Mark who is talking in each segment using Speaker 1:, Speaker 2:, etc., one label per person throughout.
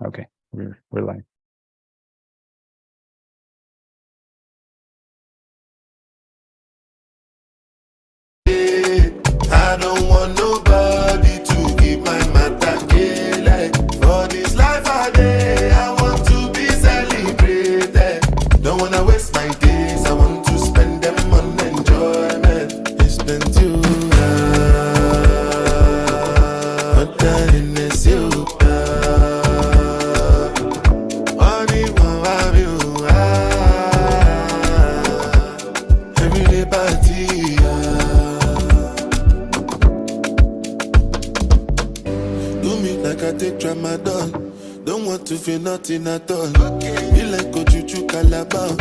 Speaker 1: Okay, we're live.
Speaker 2: I don't want nobody to give my matter like for this life I want to be celebrated. Don't wanna waste my days, I want to spend them on enjoyment. It's been too hard, but then it's you. Every party. Like I take tramadol, don't want to feel nothing at all. Be like Ojuju Calabar,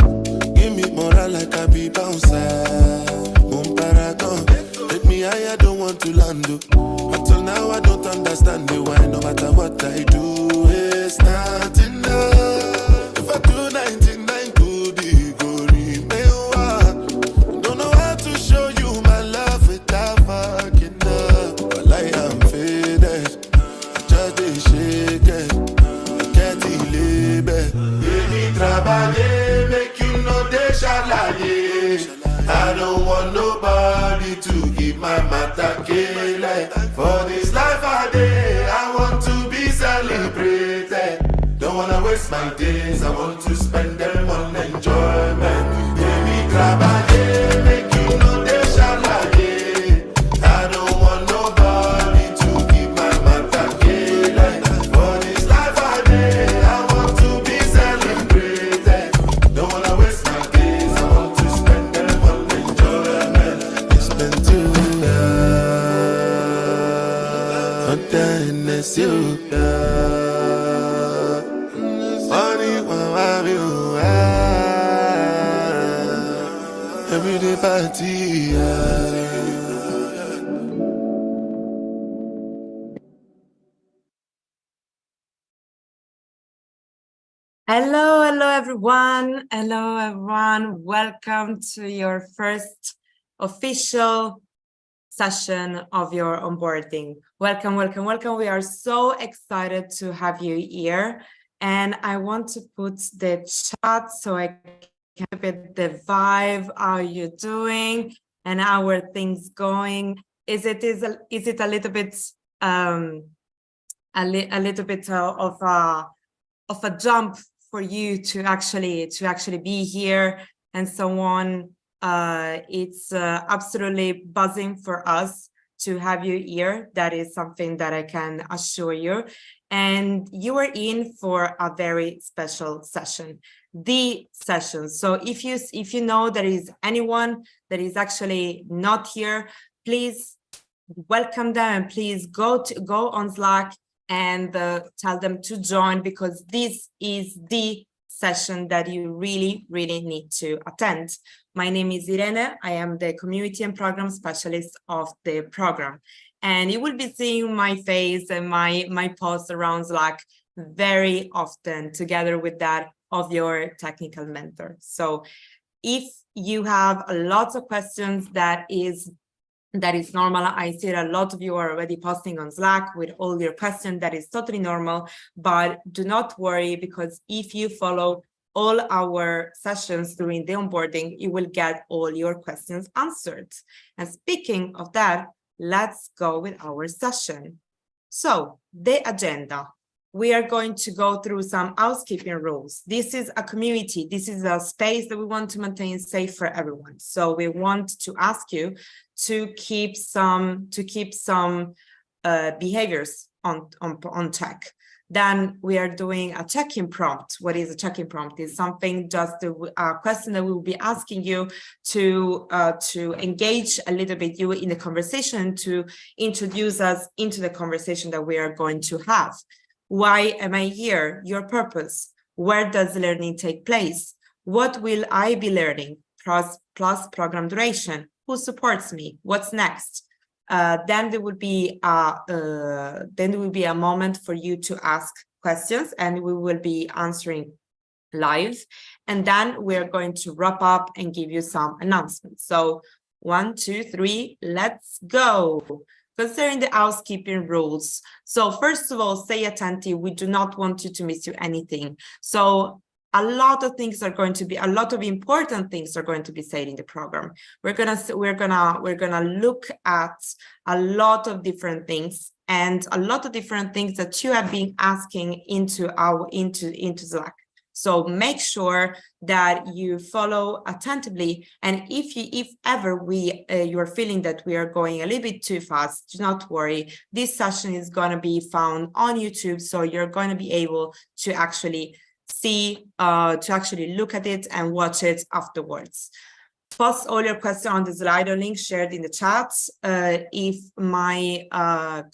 Speaker 2: give me moral like I be bouncer. Paragon, take me higher, don't want to land. Until now I don't understand the why. No matter what I do, it's not enough. If I do 99 good, it go remain. Don't know how to show you my love without fucking up. But I am faded. Make you know they shalaye. I don't want nobody to give my matter like for this life I want to be celebrated. Don't wanna waste my days, I want to spend them on enjoyment. Make you know they shalaye. I don't want nobody to give my matter like for this life I want to be celebrated. Don't wanna waste my days, I want to spend them on enjoyment. It's been too hard, but then it's you. Every day party.
Speaker 3: Hello everyone. Welcome to your first official session of your onboarding. Welcome. We are so excited to have you here. And I want to put the chat so I can keep it the vibe. How are you doing? And how are things going? Is it a little bit of a jump for you to actually be here and so on? It's absolutely buzzing for us to have you here. That is something that I can assure you. And you are in for a very special session, the session. So if you know there is anyone that is actually not here, please welcome them and please go on Slack and tell them to join, because this is the session that you really need to attend. My name is Irene. I am the community and program specialist of the program. And you will be seeing my face and my posts around Slack very often, together with that of your technical mentor. So if you have lots of questions, that is normal. I see that a lot of you are already posting on Slack with all your questions. That is totally normal, but do not worry, because if you follow all our sessions during the onboarding, you will get all your questions answered. And speaking of that, let's go with our session. So the agenda. We are going to go through some housekeeping rules. This is a community. This is a space that we want to maintain safe for everyone. So we want to ask you to keep some behaviors on check. Then we are doing a check-in prompt. What is a check-in prompt? It's something, just a question that we will be asking you to engage a little bit you in the conversation, to introduce us into the conversation that we are going to have. Why am I here? Your purpose. Where does learning take place? What will I be learning? Plus program duration. Who supports me? What's next? Then there will be a moment for you to ask questions, and we will be answering live. And then we're going to wrap up and give you some announcements. So 1, 2, 3, let's go. concerning the housekeeping rules. So first of all, stay attentive. We do not want you to miss anything. So a lot of things are going to be, a lot of important things are going to be said in the program. We're gonna look at a lot of different things, and a lot of different things that you have been asking into Slack. So make sure that you follow attentively, and if ever you're feeling that we are going a little bit too fast, do not worry. This session is going to be found on YouTube, so you're going to be able to actually see, to actually look at it and watch it afterwards. Post all your questions on the Slido link shared in the chat. If my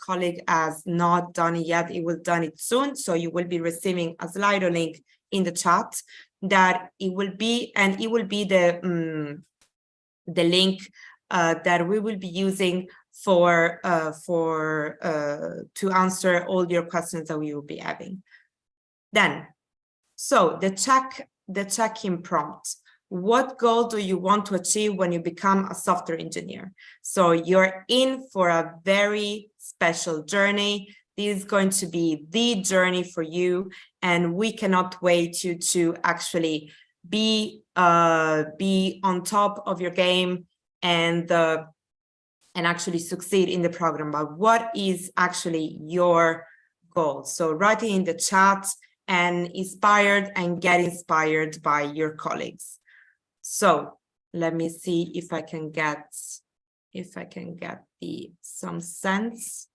Speaker 3: colleague has not done it yet, it will done it soon. So you will be receiving a Slido link in the chat. That it will be, and it will be the link that we will be using for to answer all your questions that we will be having. Then, so the check-in prompt. What goal do you want to achieve when you become a software engineer? So you're in for a very special journey. This is going to be the journey for you, and we cannot wait you to actually be on top of your game and actually succeed in the program. But what is actually your goal? So write it in the chat, and get inspired by your colleagues. So let me see if I can get some sense.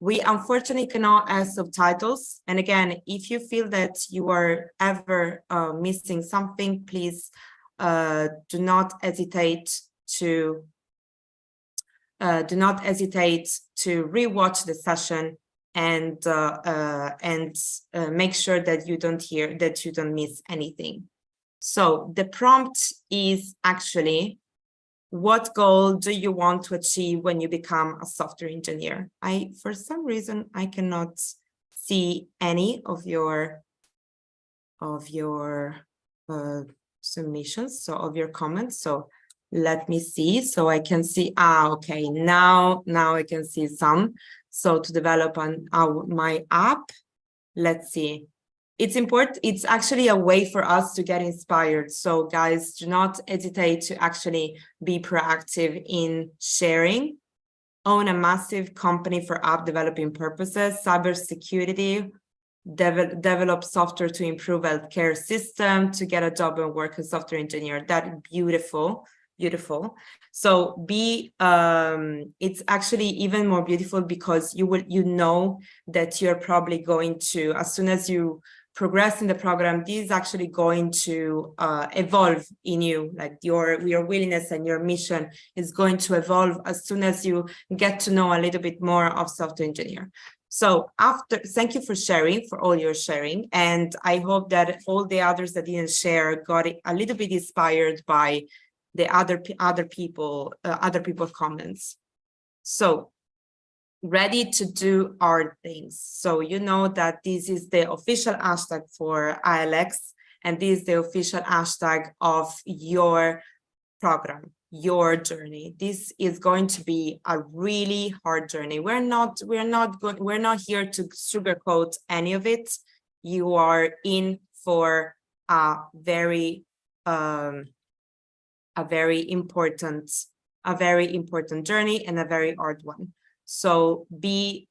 Speaker 3: We unfortunately cannot add subtitles. And again, if you feel that you are ever missing something, please do not hesitate to rewatch the session and make sure that you don't miss anything. So the prompt is actually, what goal do you want to achieve when you become a software engineer? For some reason, I cannot see any of your submissions, so of your comments. So let me see. So I can see. Okay. Now I can see some. So to develop my app, let's see. It's important. It's actually a way for us to get inspired. So guys, do not hesitate to actually be proactive in sharing. Own a massive company for app developing purposes, cybersecurity, develop software to improve healthcare system, to get a job and work as software engineer. That's beautiful. Beautiful. So it's actually even more beautiful because you know that you're probably going to, as soon as you progress in the program, this is actually going to evolve in you, like your willingness and your mission is going to evolve as soon as you get to know a little bit more of software engineer. So thank you for sharing, for all your sharing, and I hope that all the others that didn't share got a little bit inspired by the other people comments. So ready to do our things. So you know that this is the official hashtag for ILX, and this is the official hashtag of your program, your journey. This is going to be a really hard journey. We're not here to sugarcoat any of it. You are in for a very important journey and a very hard one. So be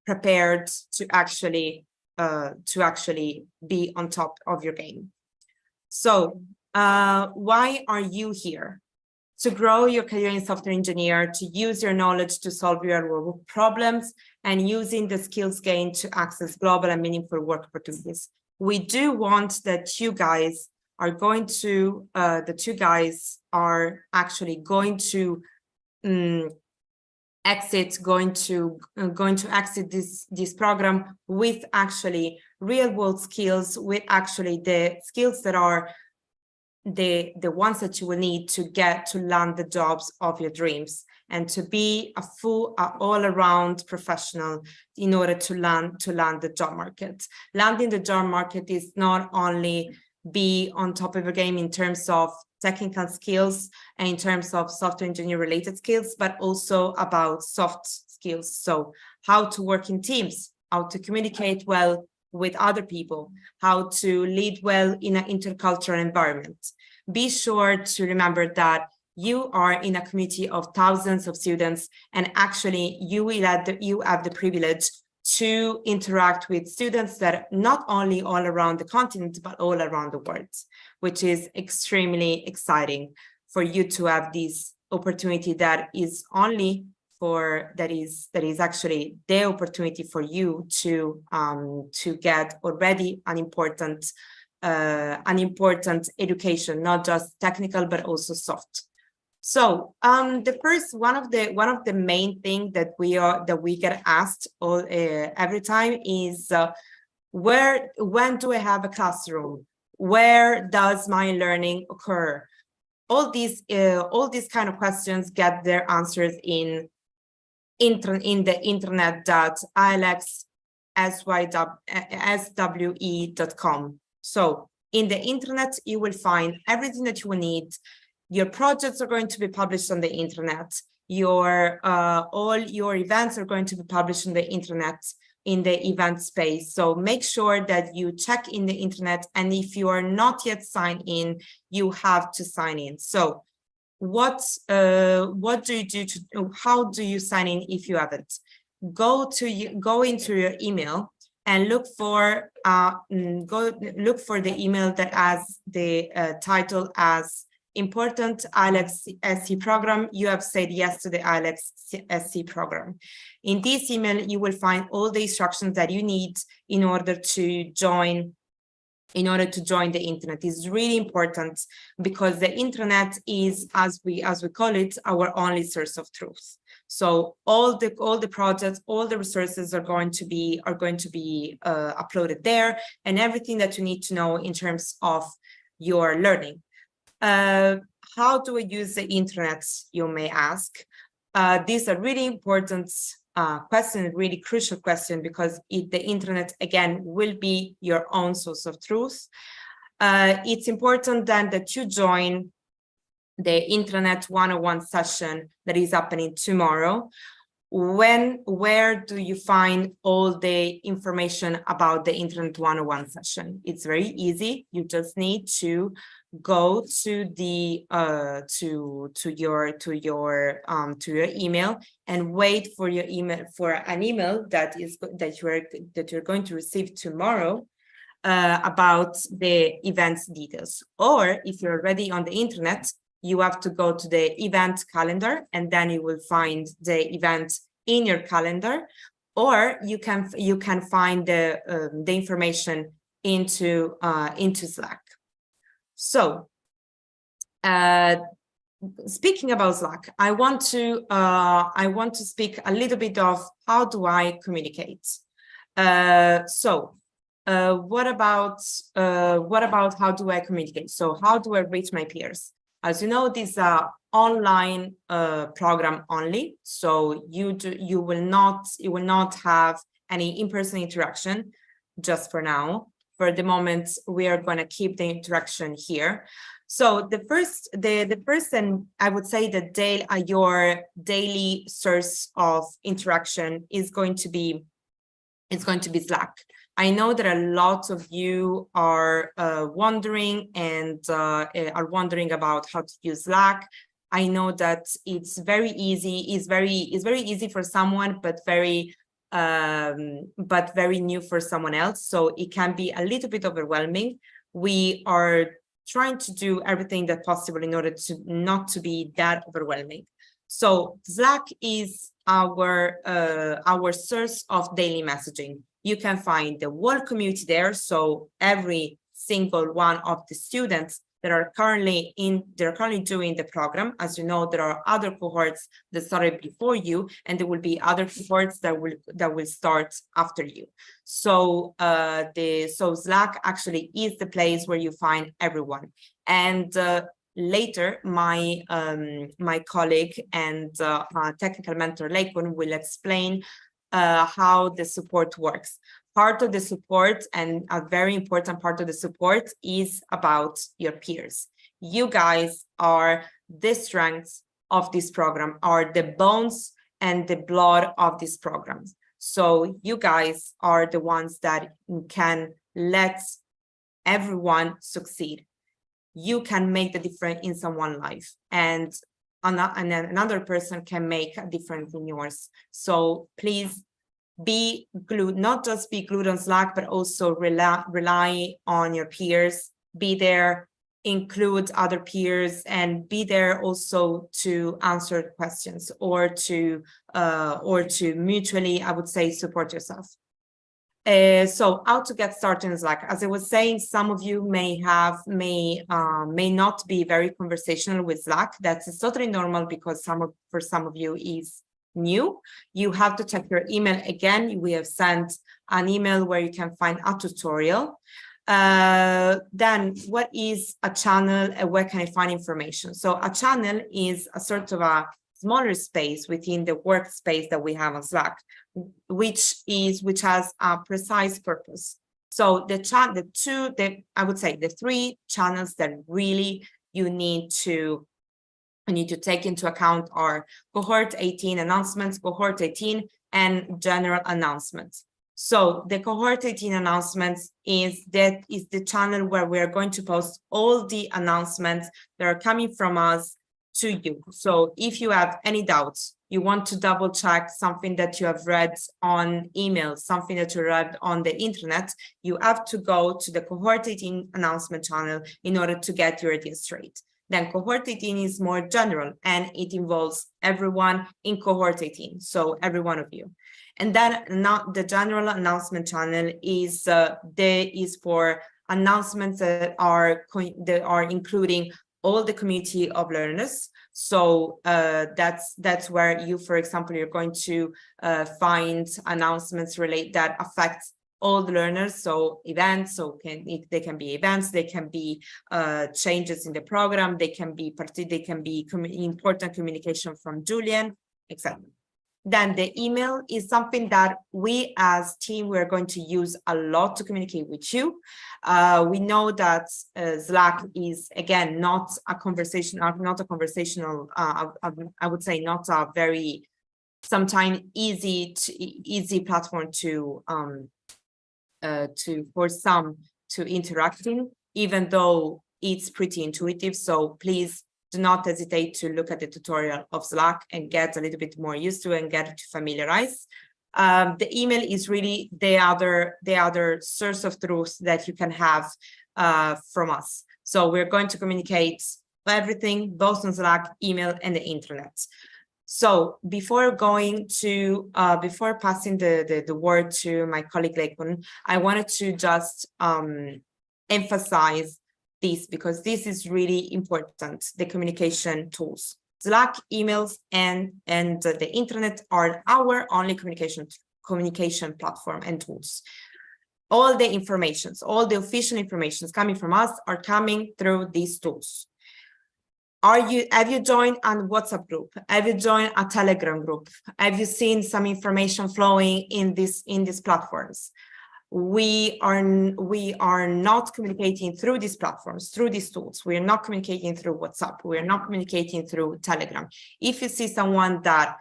Speaker 3: prepared to actually be on top of your game. So why are you here? To grow your career in software engineer, to use your knowledge to solve real world problems, and using the skills gained to access global and meaningful work opportunities. We do want that you guys are going to, actually going to exit this program with actually real world skills, with actually the skills that are the ones that you will need to get to land the jobs of your dreams, and to be a full all-around professional in order to land the job market. Landing the job market is not only be on top of your game in terms of technical skills and in terms of software engineer related skills, but also about soft skills. So how to work in teams, how to communicate well with other people, how to lead well in an intercultural environment. Be sure to remember that you are in a community of thousands of students, and actually you have the privilege to interact with students that are not only all around the continent, but all around the world, which is extremely exciting for you to have this opportunity that is only for, that is actually the opportunity for you to get already an important education, not just technical, but also soft. So the first one of the main thing that we get asked every time is when do I have a classroom? Where does my learning occur? All these kind of questions get their answers in the internet.ilexswe.com. So in the internet, you will find everything that you will need. Your projects are going to be published on the internet. All your events are going to be published on the internet in the event space. So make sure that you check in the internet, and if you are not yet signed in, you have to sign in. So what do you do how do you sign in if you haven't? Go into your email and look for the email that has the title as important IELTS SC program. You have said yes to the IELTS SC program. In this email, you will find all the instructions that you need in order to join the internet. Is really important, because the internet is, as we call it, our only source of truth. So all the projects, all the resources are going to be uploaded there, and everything that you need to know in terms of your learning. How do I use the internet, you may ask? These are really important question, really crucial question, because the internet, again, will be your own source of truth. It's important then that you join the Internet 101 session that is happening tomorrow. Where do you find all the information about the Internet 101 session? It's very easy. You just need to go to the to your email and wait for your email, for an email that you're going to receive tomorrow about the events details. Or if you're already on the internet, you have to go to the event calendar, and then you will find the event in your calendar, or you can find the information into Slack. So speaking about Slack, I want to speak a little bit of how do I communicate. What about how do I communicate? So how do I reach my peers? As you know, this is an online program only, so you will not have any in-person interaction just for now. For the moment, we are going to keep the interaction here. So the first and I would say that your daily source of interaction is going to be Slack. I know that a lot of you are wondering about how to use Slack. I know that it's very easy. It's very easy for someone, but very new for someone else. So it can be a little bit overwhelming. We are trying to do everything that possible in order to not to be that overwhelming. So Slack is our source of daily messaging. You can find the whole community there. So every single one of the students that are currently doing the program. As you know, there are other cohorts that started before you, and there will be other cohorts that will start after you. So Slack actually is the place where you find everyone. And later, my colleague and technical mentor Lakeon will explain how the support works. part of the support, and a very important part of the support, is about your peers. You guys are the strengths of this program, are the bones and the blood of this program. So you guys are the ones that can let everyone succeed. You can make the difference in someone's life, and another person can make a difference in yours. So please be glued, not just be glued on Slack, but also rely on your peers, be there, include other peers, and be there also to answer questions or to mutually, I would say, support yourself. So how to get started in Slack? As I was saying, some of you may not be very conversational with Slack. That's totally normal, because for some of you is new. You have to check your email again. We have sent an email where you can find a tutorial. Then what is a channel and where can I find information? So a channel is a sort of a smaller space within the workspace that we have on Slack, which has a precise purpose. So I would say the three channels that really you need to take into account are cohort 18 announcements, cohort 18, and general announcements. So the cohort 18 announcements is the channel where we are going to post all the announcements that are coming from us to you. So if you have any doubts, you want to double check something that you have read on email, something that you read on the internet, you have to go to the cohort 18 announcement channel in order to get your ideas straight. Then cohort 18 is more general, and it involves everyone in cohort 18, so every one of you. And then the general announcement channel is for announcements that are including all the community of learners. So that's where you, for example, you're going to find announcements that affect all the learners. So events, they can be events, they can be changes in the program, they can be important communication from Julian, etc. Then the email is something that we as team, we're going to use a lot to communicate with you. We know that Slack is, again, not a conversational, I would say not a very, sometimes easy platform for some to interact in, even though it's pretty intuitive. So please do not hesitate to look at the tutorial of Slack and get a little bit more used to and get to familiarize. The email is really the other source of truth that you can have from us. So we're going to communicate everything, both on Slack, email, and the internet. So before passing the word to my colleague Lekun, I wanted to just emphasize this, because this is really important, the communication tools. Slack, emails, and the internet are our only communication platform and tools. All the informations, all the official informations coming from us are coming through these tools. Have you joined a WhatsApp group? Have you joined a Telegram group? Have you seen some information flowing in these platforms? We are not communicating through these platforms, through these tools. We are not communicating through WhatsApp. We are not communicating through Telegram. If you see someone that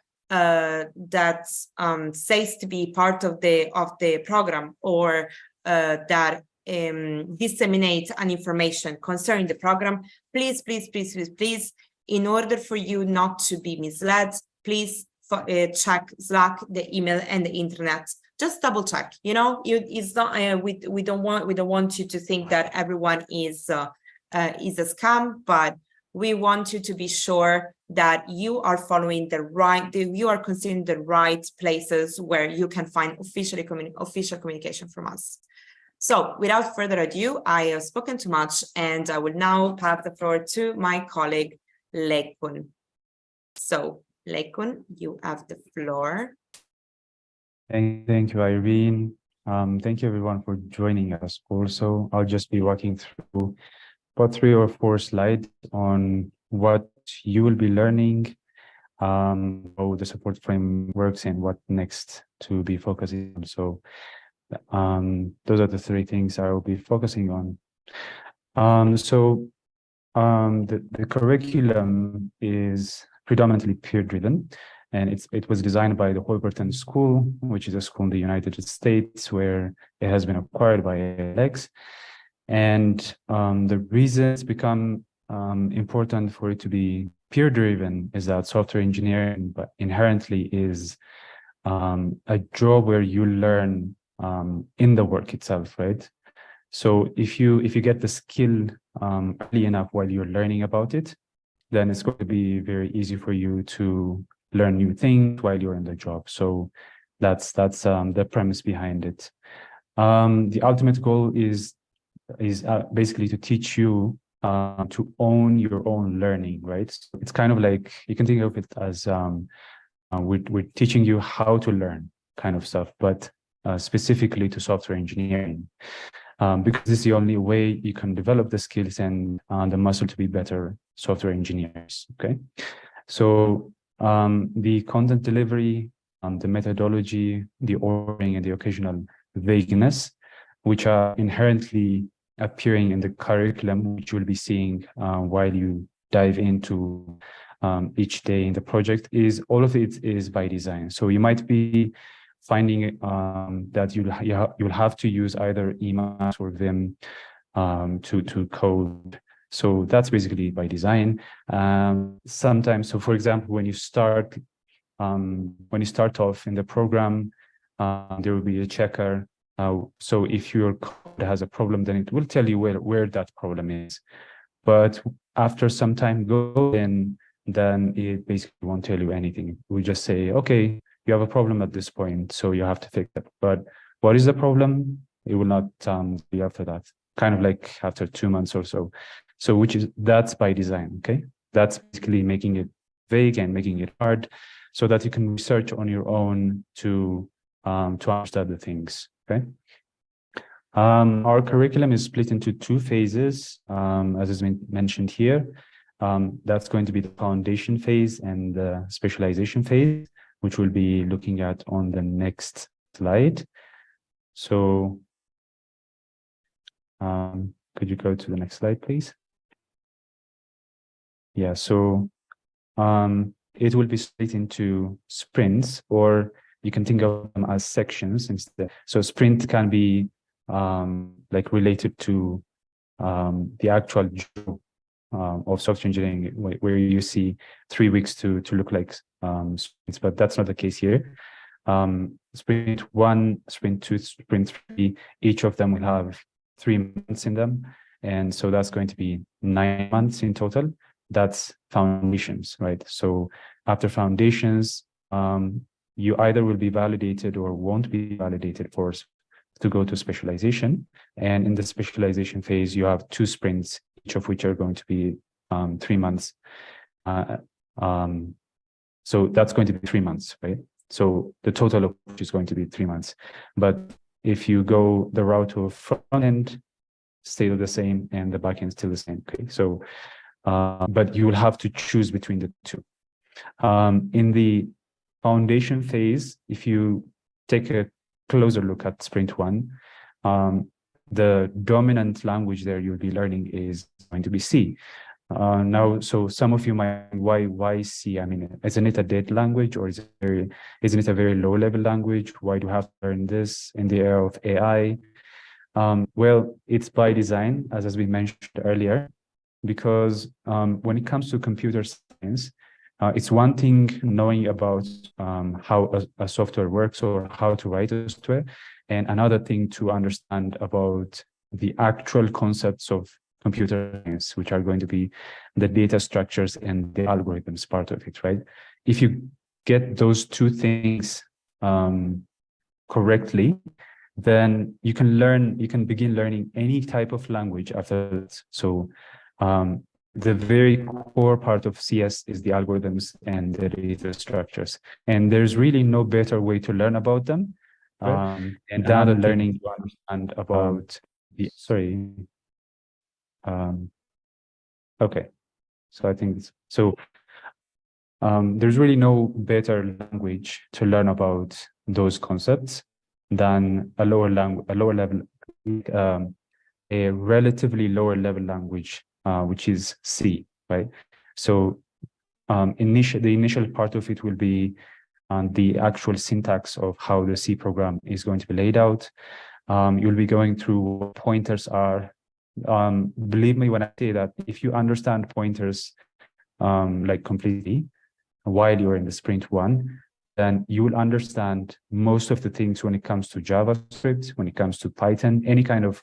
Speaker 3: says to be part of the program, or that disseminate an information concerning the program, please, in order for you not to be misled, please check Slack, the email, and the internet. Just double check. It's not. We don't want you to think that everyone is a scam, but we want you to be sure that you are following you are considering the right places where you can find official communication from us. So without further ado, I have spoken too much, and I will now pass the floor to my colleague, Lekun. So Lekun, you have the floor.
Speaker 1: Thank you, Irene. Thank you, everyone, for joining us. Also, I'll just be walking through about 3 or 4 slides on what you will be learning, how the support frame works, and what next to be focusing on. So Those are the three things I will be focusing on. The curriculum is predominantly peer-driven, and it was designed by the Holberton School, which is a school in the United States where it has been acquired by Alex. And the reason it's become important for it to be peer-driven is that software engineering inherently is a job where you learn in the work itself, right? So if you get the skill early enough while you're learning about it, then it's going to be very easy for you to learn new things while you're in the job. So that's the premise behind it. The ultimate goal is basically to teach you to own your own learning, right? So it's kind of like, you can think of it as we're teaching you how to learn kind of stuff, but specifically to software engineering. Because this is the only way you can develop the skills and the muscle to be better software engineers, okay? So the content delivery, the methodology, the ordering, and the occasional vagueness, which are inherently appearing in the curriculum, which you'll be seeing while you dive into each day in the project, is all of it is by design. So you might be finding that you'll have to use either Emacs or Vim to code. So that's basically by design. Sometimes, so for example, when you start off in the program, there will be a checker. So if your code has a problem, then it will tell you where that problem is. But after some time then it basically won't tell you anything. It will just say, okay, you have a problem at this point, so you have to fix it. But what is the problem? It will not be after that, kind of like after 2 months or so. So that's by design, okay? That's basically making it vague and making it hard so that you can research on your own to understand the things, okay? Our curriculum is split into 2 phases, as has been mentioned here. That's going to be the foundation phase and the specialization phase, which we'll be looking at on the next slide. So could you go to the next slide, please? Yeah, so it will be split into sprints, or you can think of them as sections instead. So sprint can be like related to the actual job of software engineering, where you see 3 weeks to look like sprints, but that's not the case here. Sprint 1, sprint 2, sprint 3, each of them will have 3 months in them. And so that's going to be 9 months in total. That's foundations, right? So after foundations, you either will be validated or won't be validated to go to specialization. And in the specialization phase, you have 2 sprints, each of which are going to be 3 months. So that's going to be 3 months, right? So the total of which is going to be 3 months. But if you go the route of front end, still the same, and the back end still the same, okay? So, but you will have to choose between the 2. In the foundation phase, if you take a closer look at sprint 1, the dominant language there you'll be learning is going to be C. Now, so some of you might, why C? I mean, isn't it a dead language, or isn't it a very low level language? Why do you have to learn this in the era of AI? Well, it's by design, as has been mentioned earlier, because when it comes to computer science, it's one thing knowing about how a software works or how to write a software, and another thing to understand about the actual concepts of computer science, which are going to be the data structures and the algorithms part of it, right? If you get those 2 things correctly, then you can begin learning any type of language after that. So the very core part of CS is the algorithms and the data structures. And there's really no better way to learn about them and than learning to understand about the, sorry. Okay, so I think so. There's really no better language to learn about those concepts. than a a relatively lower level language, which is C, right? So the initial part of it will be the actual syntax of how the C program is going to be laid out. You'll be going through what pointers are. Believe me when I say that if you understand pointers like completely while you're in the sprint one, then you will understand most of the things when it comes to JavaScript, when it comes to Python, any kind of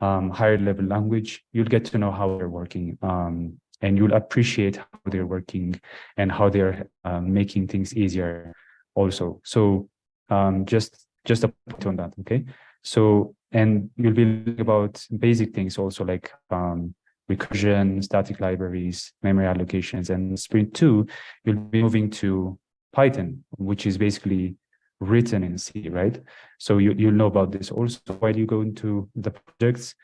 Speaker 1: higher level language. You'll get to know how they're working, and you'll appreciate how they're working and how they're making things easier also. So just a point on that, okay? So, and you'll be learning about basic things also, like recursion, static libraries, memory allocations, and sprint 2, you'll be moving to Python, which is basically written in C, right? So you'll know about this also while you go into the projects,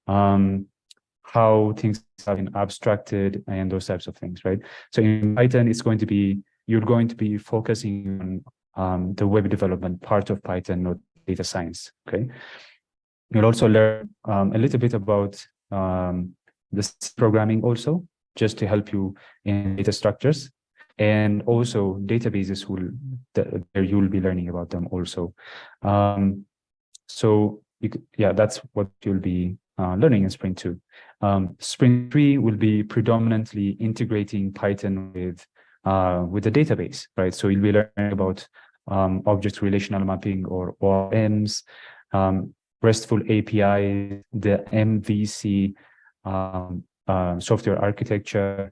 Speaker 1: how things have been abstracted and those types of things, right? So in Python, you're going to be focusing on the web development part of Python, not data science, okay? You'll also learn a little bit about the C programming also, just to help you in data structures. And also databases you'll be learning about them also. So that's what you'll be learning in Sprint 2. Sprint 3 will be predominantly integrating Python with the database, right? So you'll be learning about object relational mapping or ORMs, RESTful API, the MVC software architecture.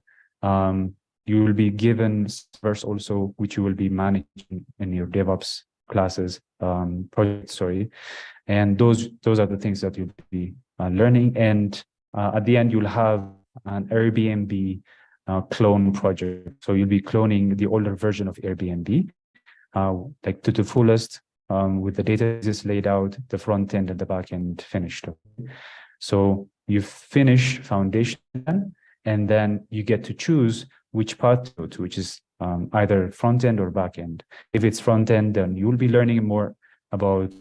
Speaker 1: You will be given servers also, which you will be managing in your DevOps classes, projects, sorry. And those are the things that you'll be learning. And at the end, you'll have an Airbnb clone project. So you'll be cloning the older version of Airbnb, like to the fullest, with the databases laid out, the front end and the back end finished. So you finish foundation, and then you get to choose which part to go to, which is either front end or back end. If it's front end, then you'll be learning more about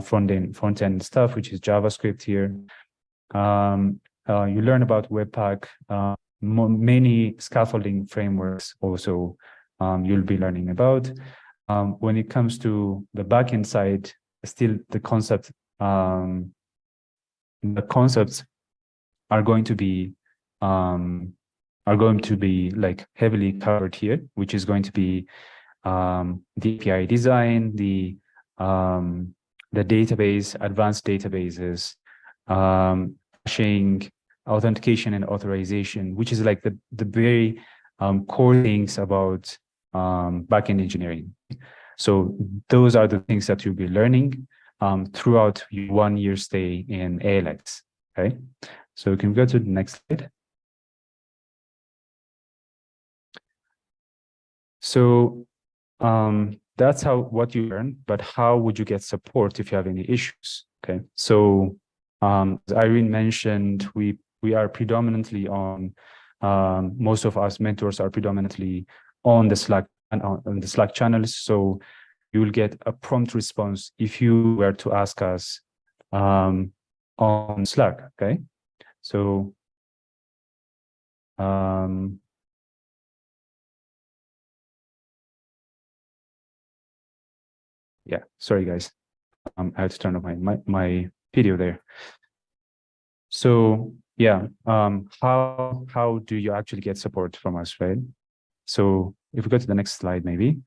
Speaker 1: front end stuff, which is JavaScript here. You learn about Webpack, many scaffolding frameworks also you'll be learning about. When it comes to the backend side, still the concepts are going to be like heavily covered here, which is going to be the API design, the database, advanced databases, caching, authentication and authorization, which is like the very core things about backend engineering. So those are the things that you'll be learning throughout your 1 year stay in ALX. Okay, so we can go to the next slide. So that's what you learn, but how would you get support if you have any issues? Okay, so as Irene mentioned, we are predominantly on, most of us mentors are predominantly on the Slack and on the Slack channels. So you will get a prompt response if you were to ask us on Slack. Okay, so yeah, sorry guys, I had to turn off my video there. So yeah, how do you actually get support from us, right? So if we go to the next slide, maybe.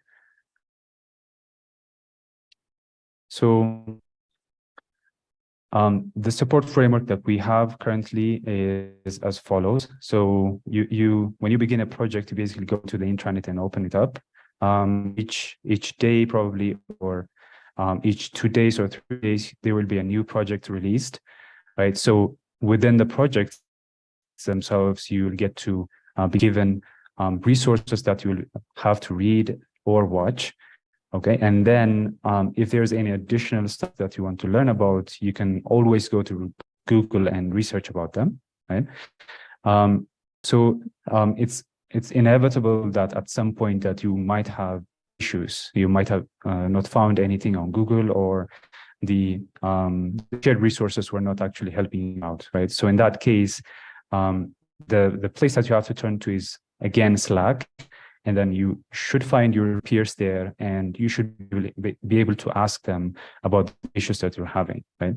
Speaker 1: So the support framework that we have currently is as follows. So when you begin a project, you basically go to the intranet and open it up. Each day probably, or each 2 days or 3 days, there will be a new project released, right? So within the projects themselves, you'll get to be given resources that you'll have to read or watch. Okay, and then if there's any additional stuff that you want to learn about, you can always go to Google and research about them, right? So it's inevitable that at some point that you might have issues. You might have not found anything on Google, or shared resources were not actually helping you out, right? So in that case, the place that you have to turn to is again Slack, and then you should find your peers there, and you should be able to ask them about the issues that you're having, right?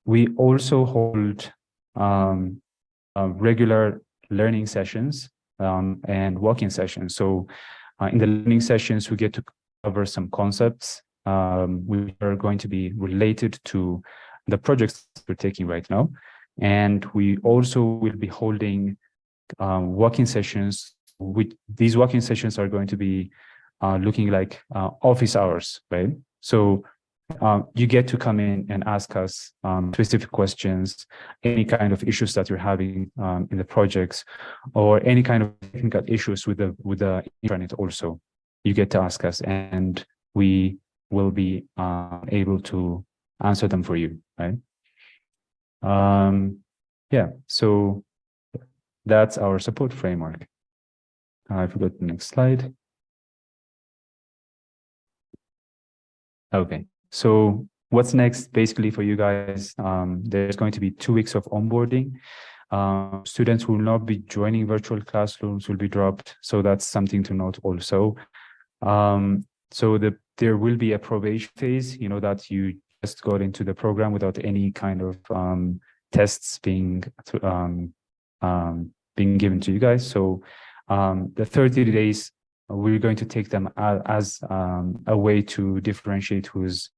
Speaker 1: We also hold regular learning sessions and walk-in sessions. So in the learning sessions, we get to cover some concepts which are going to be related to the projects we're taking right now. And we also will be holding walk-in sessions. These walk-in sessions are going to be looking like office hours, right? So you get to come in and ask us specific questions, any kind of issues that you're having in the projects, or any kind of technical issues with the internet also. You get to ask us, and we will be able to answer them for you, right? Yeah, so that's our support framework. I forgot the next slide. Okay, so what's next basically for you guys? There's going to be 2 weeks of onboarding. Students who will not be joining virtual classrooms will be dropped. So that's something to note also. There will be a probation phase, you know, that you just got into the program without any kind of tests being given to you guys. So the 30 days, we're going to take them as a way to differentiate who's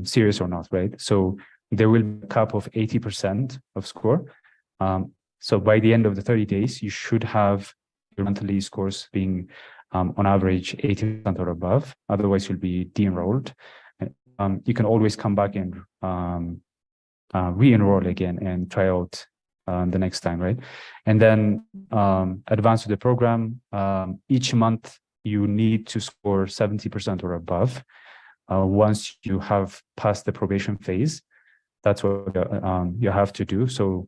Speaker 1: serious or not, right? So there will be a cap of 80% of score. So by the end of the 30 days, you should have your monthly scores being on average 80% or above. Otherwise, you'll be de-enrolled. You can always come back and re-enroll again and try out the next time, right? And then advance to the program. Each month, you need to score 70% or above. Once you have passed the probation phase, that's what you have to do. So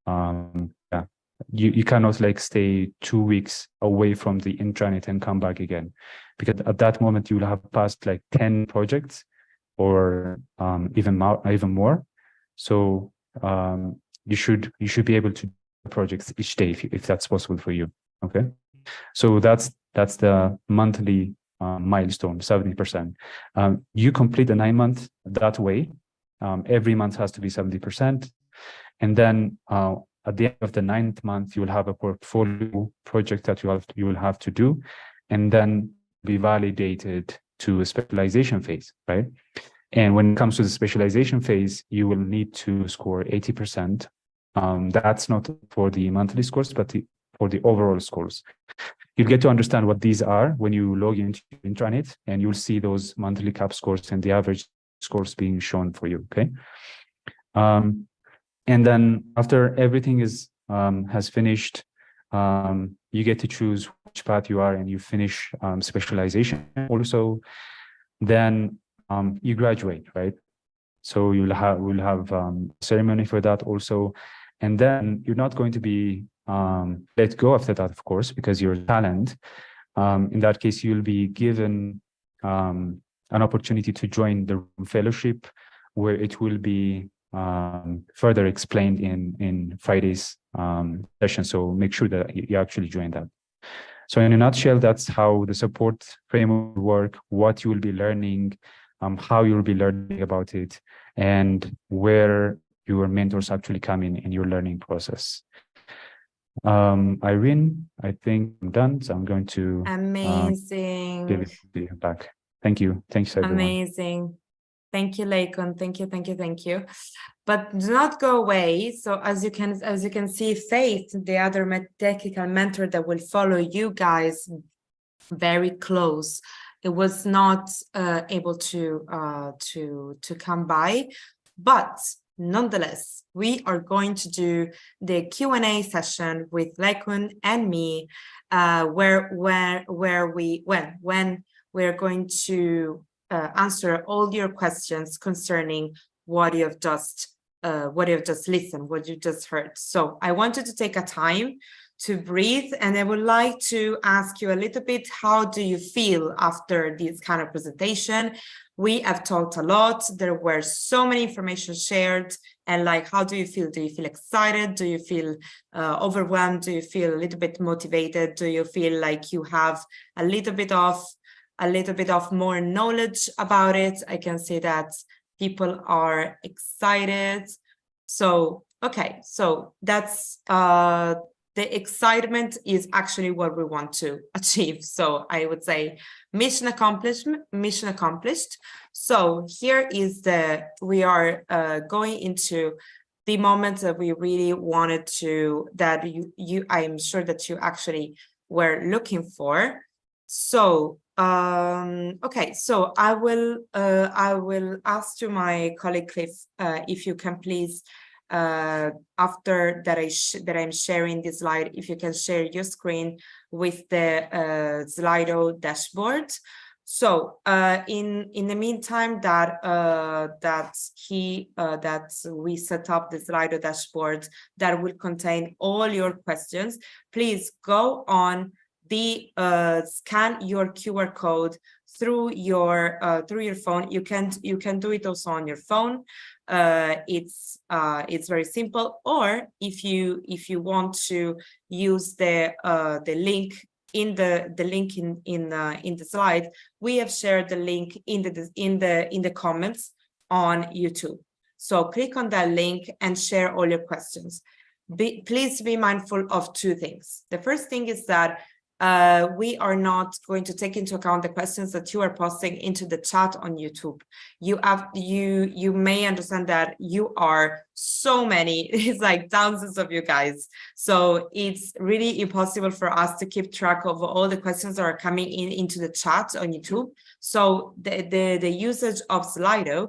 Speaker 1: yeah, you cannot like stay 2 weeks away from the intranet and come back again, because at that moment you will have passed like 10 projects or even more. So you should be able to do projects each day if that's possible for you. Okay, so that's the monthly milestone, 70%. You complete the 9 months that way. Every month has to be 70%, and then at the end of the 9th month, you will have a portfolio project that you will have to do, and then be validated to a specialization phase, right? And when it comes to the specialization phase, you will need to score 80%. That's not for the monthly scores, but for the overall scores. You'll get to understand what these are when you log into intranet, and you'll see those monthly cap scores and the average scores being shown for you, okay? And then after everything has finished, you get to choose which path you are, and you finish specialization also. Then you graduate, right? So we'll have ceremony for that also, and then you're not going to be let go after that, of course, because you're a talent. In that case, you'll be given an opportunity to join the fellowship, where it will be further explained in Friday's session. So make sure that you actually join that. So in a nutshell, that's how the support framework work, what you will be learning, how you'll be learning about it, and where your mentors actually come in your learning process. Irene, I think I'm done, so I'm going to
Speaker 3: Amazing.
Speaker 1: give it to you back. Thank you. Thanks, everyone.
Speaker 3: Amazing. Thank you, Laikon. Thank you. But do not go away. So as you can see, Faith, the other technical mentor that will follow you guys very close, it was not able to come by, but nonetheless, we are going to do the Q&A session with Laikon and me, when we're going to answer all your questions concerning what you have just listened, what you just heard. So I wanted to take a time to breathe. And I would like to ask you a little bit, how do you feel after this kind of presentation? We have talked a lot. There were so many information shared. And like, how do you feel? Do you feel excited? Do you feel overwhelmed? Do you feel a little bit motivated? Do you feel like you have a little bit of more knowledge about it? I can say that people are excited. So, okay, so that's the excitement is actually what we want to achieve. So I would say mission accomplished, mission accomplished. So here is we are going into the moment that we really wanted to, that I'm sure that you actually were looking for. So, okay, so I will ask to my colleague Cliff if you can please, after that I'm sharing this slide, if you can share your screen with the Slido dashboard. So in the meantime that we set up the Slido dashboard that will contain all your questions, please go on the scan your QR code through your phone. You can do it also on your phone. It's very simple. Or if you want to use the link in the slide, we have shared the link in the comments on YouTube. So click on that link and share all your questions. Please be mindful of two things. The first thing is that we are not going to take into account the questions that you are posting into the chat on YouTube. You may understand that you are so many, it's like thousands of you guys. So it's really impossible for us to keep track of all the questions that are coming into the chat on YouTube. So the usage of Slido,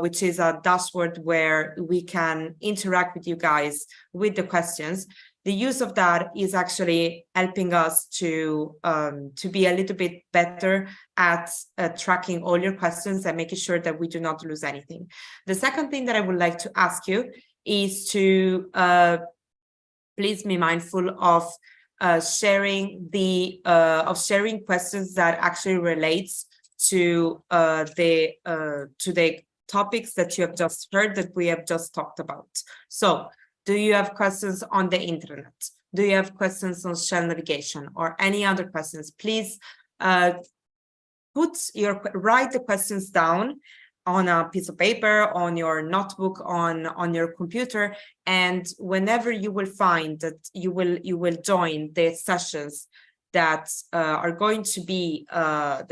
Speaker 3: which is a dashboard where we can interact with you guys with the questions, the use of that is actually helping us to be a little bit better at tracking all your questions and making sure that we do not lose anything. The second thing that I would like to ask you is to please be mindful of sharing questions that actually relates to the topics that you have just heard, that we have just talked about. So, do you have questions on the internet? Do you have questions on shell navigation or any other questions? Please write the questions down on a piece of paper, on your notebook, on your computer, and whenever you will find that you will join the sessions that are going to be on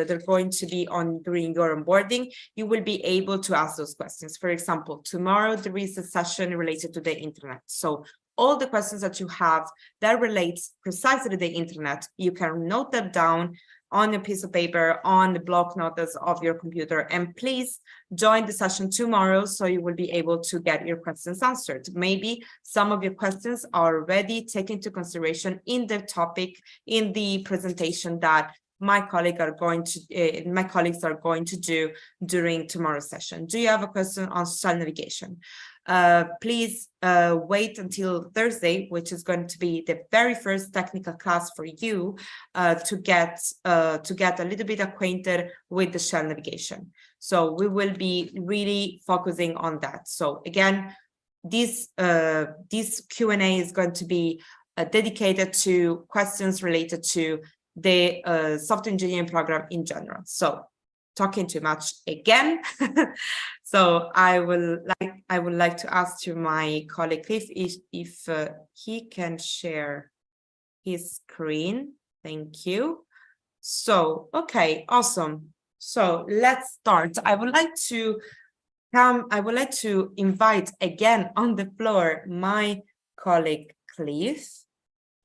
Speaker 3: during your onboarding, you will be able to ask those questions. For example, tomorrow there is a session related to the internet. So all the questions that you have that relates precisely to the internet, you can note them down on a piece of paper, on the block notes of your computer, and please join the session tomorrow so you will be able to get your questions answered. Maybe some of your questions are already taken into consideration in the topic, in the presentation that my colleagues are going to do during tomorrow's session. Do you have a question on shell navigation? Please wait until Thursday, which is going to be the very first technical class for you, to get a little bit acquainted with the shell navigation. So we will be really focusing on that. So again, this Q&A is going to be dedicated to questions related to the software engineering program in general. So talking too much again. So I would like to ask to my colleague Cliff if he can share his screen. Thank you. So okay, awesome. So let's start. I would like to invite again on the floor my colleague Cliff.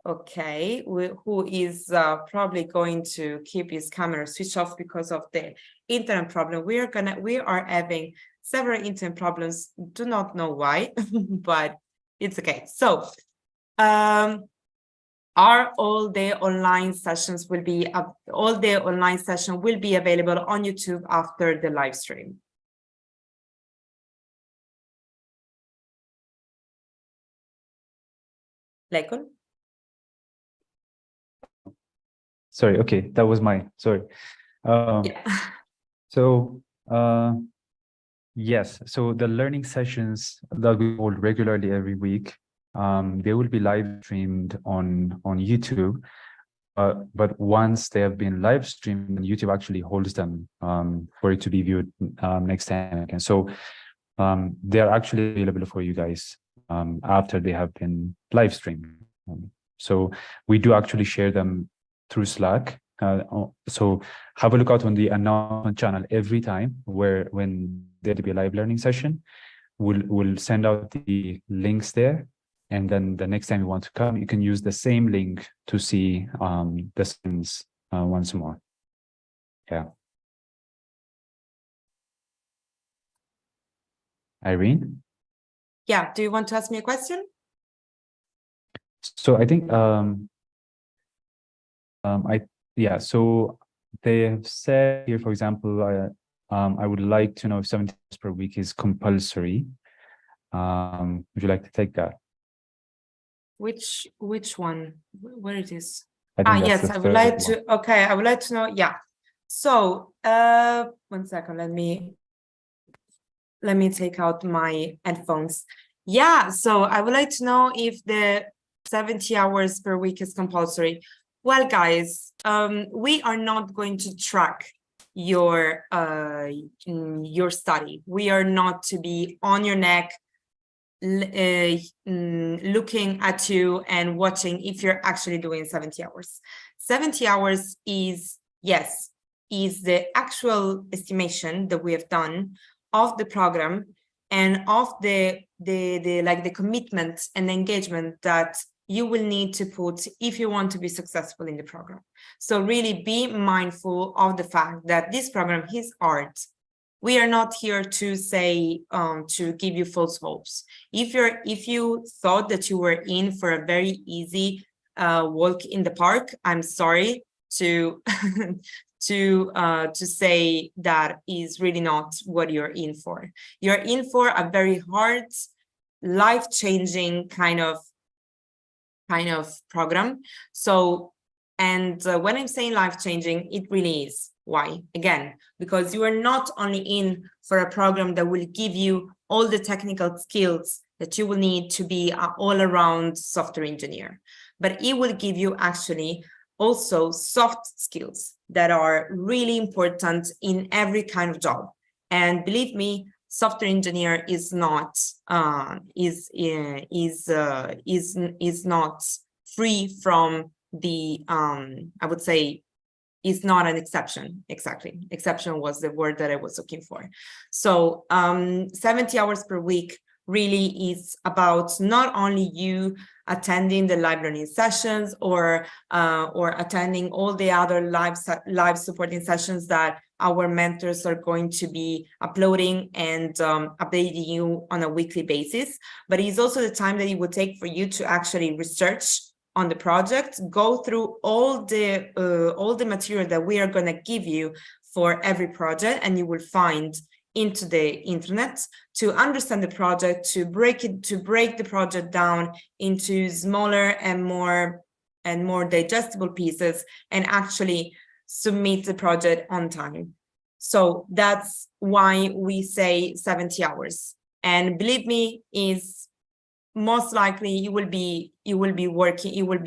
Speaker 3: Okay, who is probably going to keep his camera switched off because of the internet problem. We are having several internet problems. Do not know why, but it's okay. So, all the online sessions will be available on YouTube after the live stream. Lekon?
Speaker 1: sorry. Okay, that was mine. Sorry.
Speaker 3: Yeah.
Speaker 1: So yes, so the learning sessions that we hold regularly every week, they will be live streamed on YouTube. But once they have been live streamed, YouTube actually holds them for it to be viewed next time again. So they're actually available for you guys after they have been live streamed. So we do actually share them through Slack. So have a look out on the announcement channel every time when there'll be a live learning session. We'll send out the links there. And then the next time you want to come, you can use the same link to see the sessions once more. Yeah. Irene?
Speaker 3: Yeah, do you want to ask me a question?
Speaker 1: So I think so they have said here, for example, I would like to know if 70 hours per week is compulsory. Would you like to take that?
Speaker 3: Which one? Where it is?
Speaker 1: I think that's
Speaker 3: Yes,
Speaker 1: the
Speaker 3: I would
Speaker 1: third
Speaker 3: like
Speaker 1: one.
Speaker 3: to. Okay, I would like to know. Yeah. So, 1 second. Let me take out my headphones. Yeah. So I would like to know if the 70 hours per week is compulsory. Well, guys, we are not going to track your study. We are not to be on your neck, looking at you and watching if you're actually doing 70 hours. 70 hours is, yes, is the actual estimation that we have done of the program and of the commitment and engagement that you will need to put if you want to be successful in the program. So really be mindful of the fact that this program is art. We are not here to say, to give you false hopes. If you thought that you were in for a very easy walk in the park, I'm sorry to to say that is really not what you're in for. You're in for a very hard, life-changing kind of program. So, and when I'm saying life-changing, it really is. Why? Again, because you are not only in for a program that will give you all the technical skills that you will need to be an all-around software engineer, but it will give you actually also soft skills that are really important in every kind of job. And believe me, software engineer is not not free from the I would say is not an exception. Exactly, exception was the word that I was looking for. So 70 hours per week really is about not only you attending the live learning sessions or attending all the other live supporting sessions that our mentors are going to be uploading and updating you on a weekly basis, but it's also the time that it would take for you to actually research on the project, go through all the material that we are going to give you for every project, and you will find into the internet to understand the project, to break the project down into smaller and more digestible pieces, and actually submit the project on time. So that's why we say 70 hours. And believe me, is most likely you will be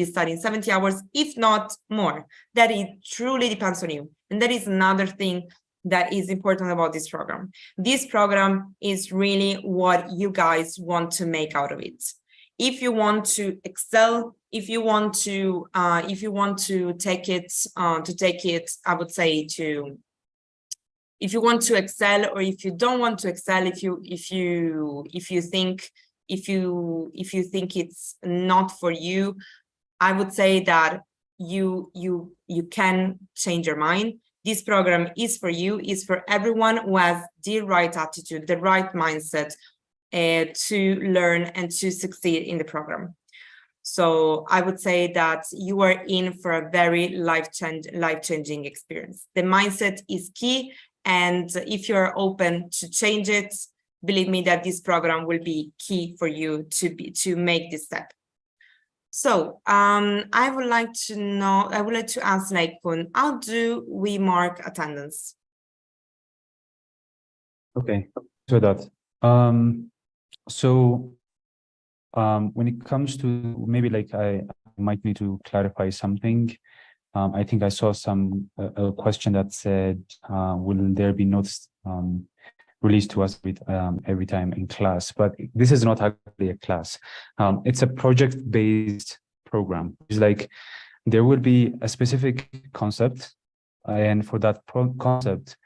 Speaker 3: studying 70 hours, if not more. That it truly depends on you. And that is another thing that is important about this program. This program is really what you guys want to make out of it. If you want to excel, if you want to take it, I would say if you want to excel, or if you don't want to excel, if you think it's not for you, I would say that you can change your mind. This program is for you, is for everyone who has the right attitude, the right mindset to learn and to succeed in the program. So I would say that you are in for a very life-changing experience. The mindset is key, and if you're open to change it, believe me that this program will be key for you to make this step. So I would like to ask Leikun, how do we mark attendance?
Speaker 1: Okay, so that. So when it comes to maybe like I might need to clarify something. I think I saw a question that said, will there be notes released to us with every time in class? But this is not actually a class. It's a project-based program. It's like there will be a specific concept, and for that concept,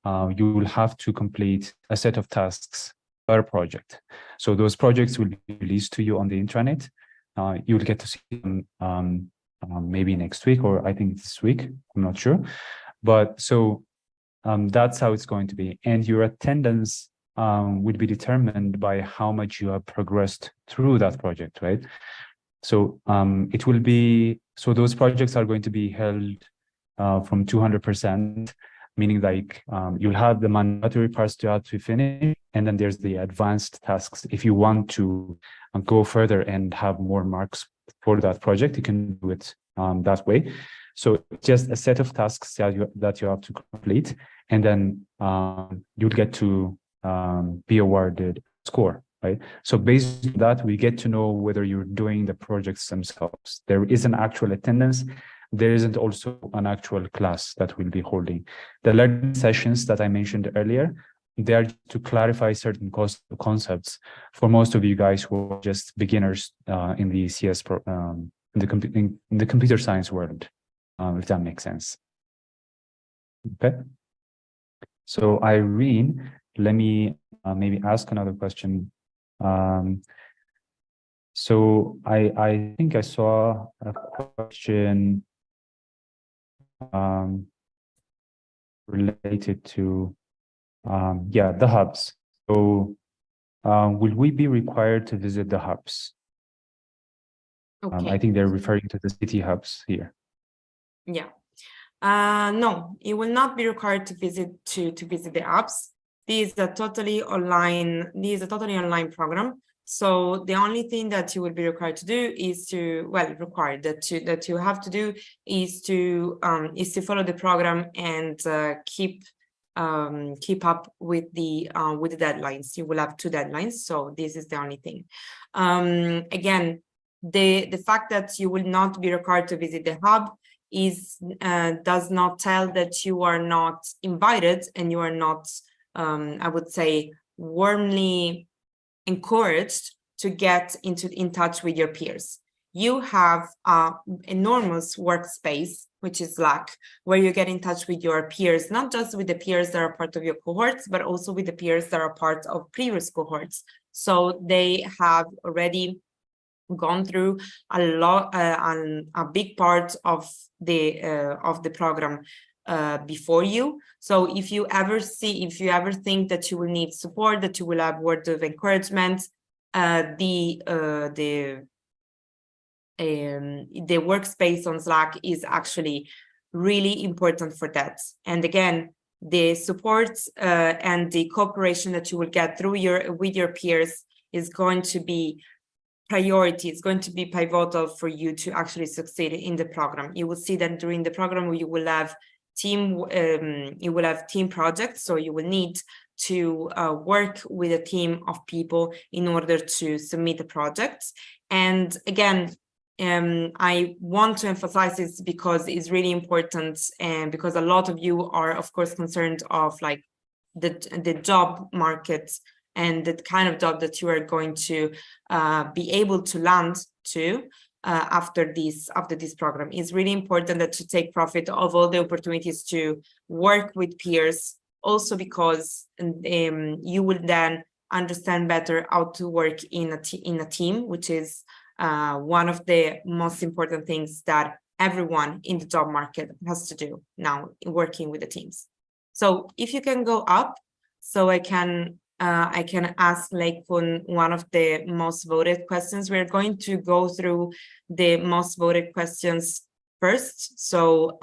Speaker 1: you will have to complete a set of tasks per project. So those projects will be released to you on the intranet. You will get to see them maybe next week, or I think this week, I'm not sure. But so that's how it's going to be. And your attendance would be determined by how much you have progressed through that project, right? So it will be, so those projects are going to be held from 200%, meaning like you'll have the mandatory parts to have to finish, and then there's the advanced tasks. If you want to go further and have more marks for that project, you can do it that way. So just a set of tasks that you have to complete, and then you'll get to be awarded a score, right? So based on that, we get to know whether you're doing the projects themselves. There is an actual attendance. There isn't also an actual class that we'll be holding. The learning sessions that I mentioned earlier, they are to clarify certain concepts for most of you guys who are just beginners in the CS in the computer science world, if that makes sense. Okay. So Irene, let me maybe ask another question. So I think I saw a question related to the hubs. So will we be required to visit the hubs?
Speaker 3: Okay.
Speaker 1: I think they're referring to the city hubs here.
Speaker 3: Yeah. No, it will not be required to visit the hubs. This is a totally online program. So the only thing that you will be required to do is to, well, required that you have to do is to follow the program and keep up with the deadlines. You will have 2 deadlines, so this is the only thing. Again, the fact that you will not be required to visit the hub does not tell that you are not invited and you are not, I would say, warmly encouraged to get in touch with your peers. You have an enormous workspace, which is Slack, where you get in touch with your peers, not just with the peers that are part of your cohorts, but also with the peers that are part of previous cohorts. So they have already gone through a big part of the program before you. So if you ever think that you will need support, that you will have words of encouragement, the workspace on Slack is actually really important for that. And again, the support and the cooperation that you will get with your peers is going to be priority. It's going to be pivotal for you to actually succeed in the program. You will see that during the program you will have team projects, so you will need to work with a team of people in order to submit the projects. And again, I want to emphasize this because it's really important, and because a lot of you are of course concerned of like the job market and the kind of job that you are going to be able to land to after this program. It's really important that to take profit of all the opportunities to work with peers, also because you will then understand better how to work in a team, which is one of the most important things that everyone in the job market has to do now, working with the teams. So if you can go up, so I can ask Leikun one of the most voted questions. We're going to go through the most voted questions first. So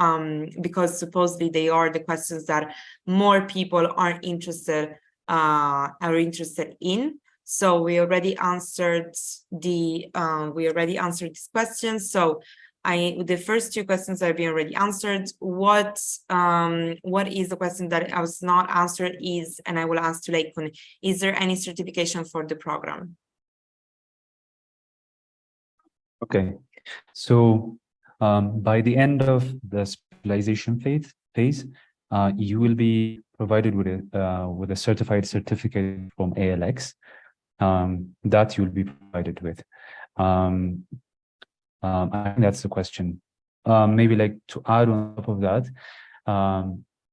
Speaker 3: because supposedly they are the questions that more people are interested in. So we already answered these questions. So the first two questions have been already answered. What is the question that I was not answered is, and I will ask to Leikun, is there any certification for the program?
Speaker 1: Okay, so by the end of the specialization phase, you will be provided with a certified certificate from ALX that you'll be provided with. I think that's the question. Maybe like to add on top of that,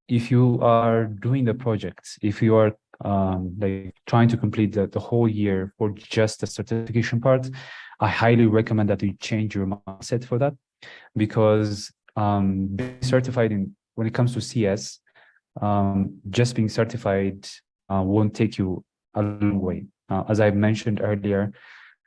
Speaker 1: if you are doing the projects, if you are like trying to complete the whole year for just the certification part, I highly recommend that you change your mindset for that, because being certified when it comes to CS, just being certified won't take you a long way. As I mentioned earlier,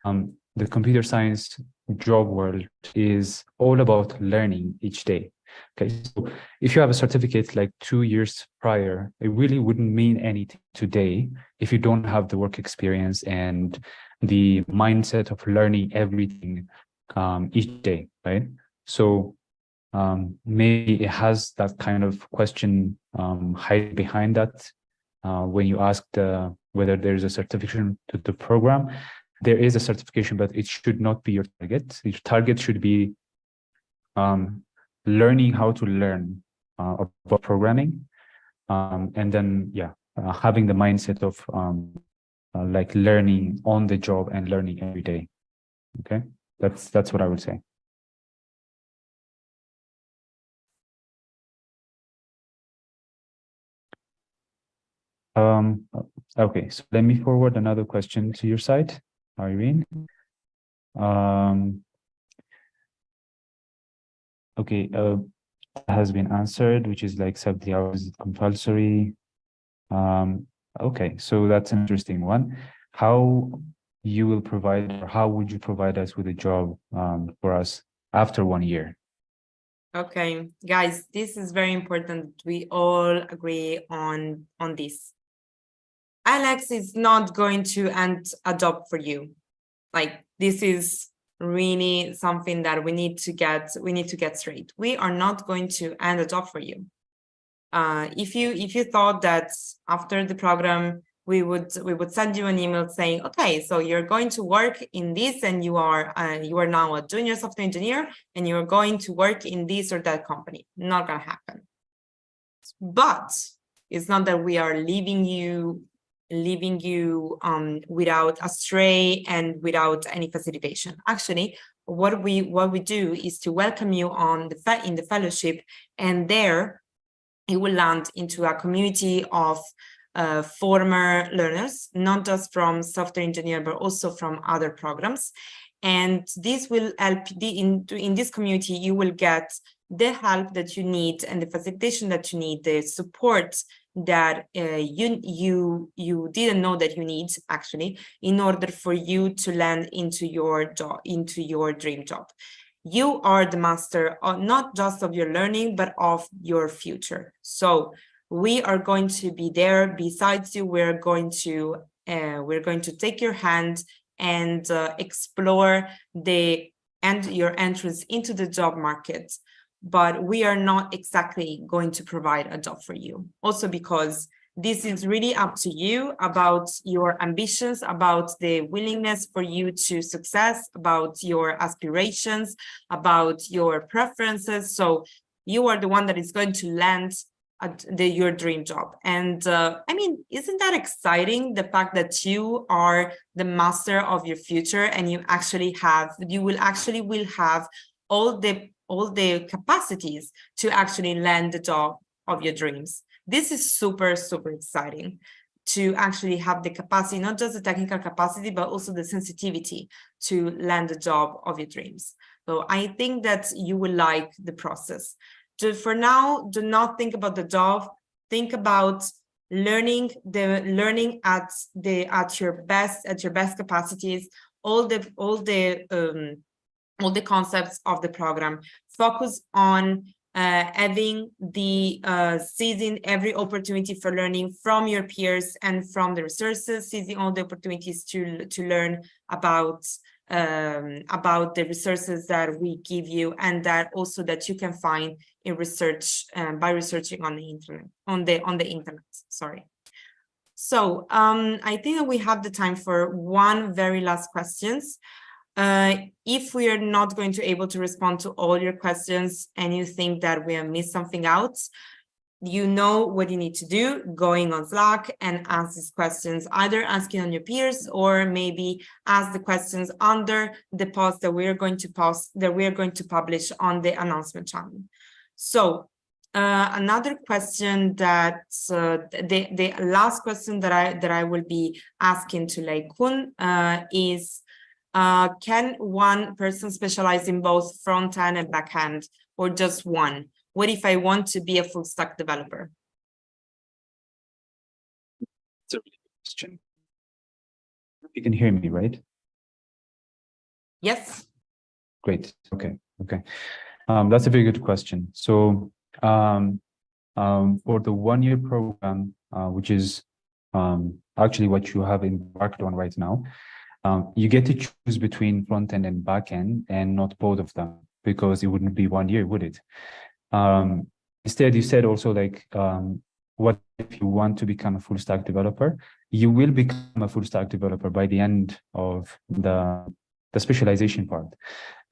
Speaker 1: the computer science job world is all about learning each day. Okay, so if you have a certificate like 2 years prior, it really wouldn't mean anything today if you don't have the work experience and the mindset of learning everything each day, right? So maybe it has that kind of question hiding behind that when you ask whether there's a certification to the program. There is a certification, but it should not be your target. Your target should be learning how to learn about programming, and then having the mindset of like learning on the job and learning every day. Okay, that's what I would say. Okay, so let me forward another question to your side, Irene. Okay, has been answered, which is like 70 hours compulsory. Okay, so that's an interesting one. How you will provide, or how would you provide us with a job for us after 1 year?
Speaker 3: Okay, guys, this is very important. We all agree on this. Alex is not going to end a job for you. Like, this is really something that we need to get straight. We are not going to end a job for you. If you thought that after the program we would send you an email saying, okay, so you're going to work in this, and you are now a junior software engineer, and you're going to work in this or that company, not gonna happen. But it's not that we are leaving you without a stray and without any facilitation. Actually, what we do is to welcome you in the fellowship, and there you will land into a community of former learners, not just from software engineer, but also from other programs. And this will help in this community. You will get the help that you need and the facilitation that you need, the support that you didn't know that you need, actually, in order for you to land into your job, into your dream job. You are the master of, not just of your learning, but of your future. So we are going to be there besides you. We're going to take your hand and explore your entrance into the job market. But we are not exactly going to provide a job for you. Also because this is really up to you, about your ambitions, about the willingness for you to success, about your aspirations, about your preferences. So you are the one that is going to land at your dream job. And I mean, isn't that exciting? The fact that you are the master of your future, and you will have all the capacities to actually land the job of your dreams. This is super, super exciting, to actually have the capacity, not just the technical capacity, but also the sensitivity to land the job of your dreams. So I think that you will like the process. For now, do not think about the job. Think about learning at your best capacities, all the concepts of the program. Focus on having the seizing every opportunity for learning from your peers and from the resources, seizing all the opportunities to learn about the resources that we give you, and that also that you can find in research by researching on the internet, on the internet. Sorry. So I think that we have the time for one very last questions. If we are not going to able to respond to all your questions and you think that we have missed something out, you know what you need to do: going on Slack and ask these questions, either asking on your peers or maybe ask the questions under the post that we're going to post, that we're going to publish on the announcement channel. So another question that the last question that I will be asking to Lei Kun is, can one person specialize in both front end and back end, or just one? What if I want to be a full stack developer?
Speaker 1: It's a really good question. You can hear me, right?
Speaker 3: Yes.
Speaker 1: Great. Okay. That's a very good question. So for the one-year program, which is actually what you have embarked on right now, you get to choose between front end and back end, and not both of them, because it wouldn't be 1 year, would it? Instead, you said also, like, what if you want to become a full stack developer? You will become a full stack developer by the end of the specialization part.